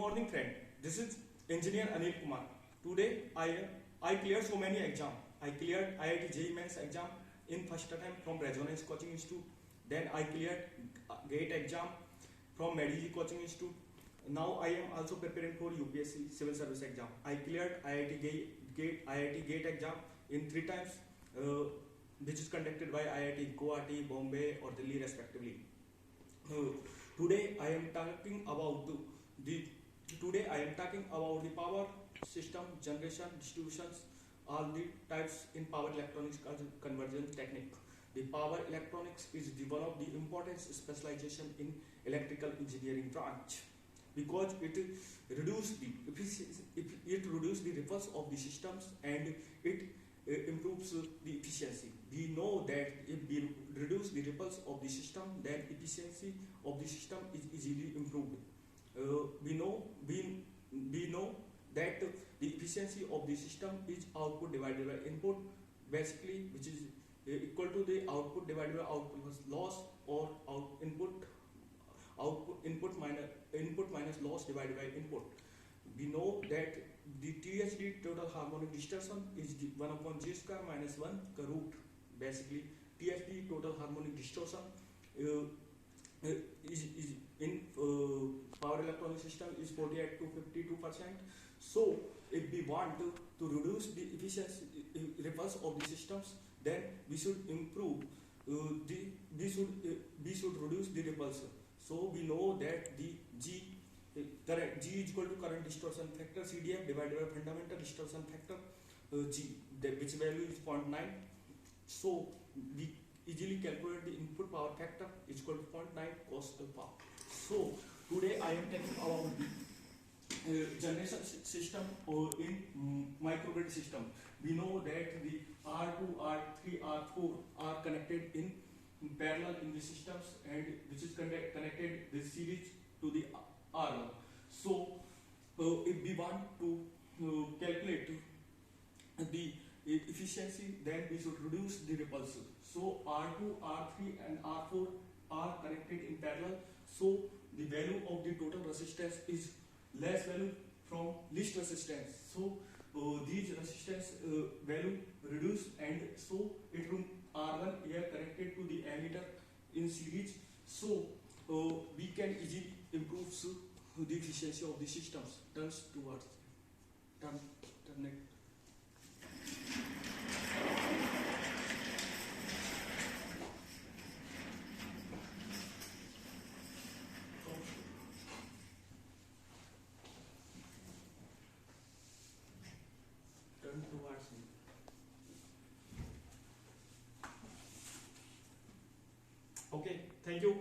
morning, friend. This is engineer Anil Kumar. Today I cleared so many exam. I cleared IIT JEE Mains exam in first attempt from Resonance Coaching Institute. Then I cleared GATE exam from Mediji Coaching Institute. Now I am also preparing for UPSC Civil Service exam. I cleared IIT GATE exam in 3 times, which is conducted by IIT Guwahati, Bombay, or Delhi respectively. Today I am talking about the power system, generation, distributions, all the types in power electronics conversion technique. The power electronics is one of the important specialization in electrical engineering branch because it reduces the ripples of the systems and it improves the efficiency. We know that if we reduce the ripples of the system, then efficiency of the system is easily improved. We know that the efficiency of the system is output divided by input, basically, which is equal to the output divided by output loss, or input minus loss divided by input. We know that the THD, total harmonic distortion, is 1 upon G square minus 1 ka root. Basically, THD, total harmonic distortion, is in power electronic system is 48 to 52%. So if we want to reduce the efficiency ripples of the systems, then we should improve we should reduce the ripples. So we know that the G is equal to current distortion factor CDF divided by fundamental distortion factor G, which value is 0.9. So we easily calculate the input power factor is equal to 0.9 cos alpha. So today I am talking about the generation system in microgrid system. We know that the R2, R3, R4 are connected in parallel in the systems, and which is connected this series to the R1. So if we want to calculate the efficiency, then we should reduce the ripples. So R2, R3 and R4 are connected in parallel, so the value of the total resistance is less value from least resistance. So these resistance value reduce, and so it will R1 here connected to the emitter in series. So we can easily improve the efficiency of the systems. Turn it. Turn towards me. Okay, thank you.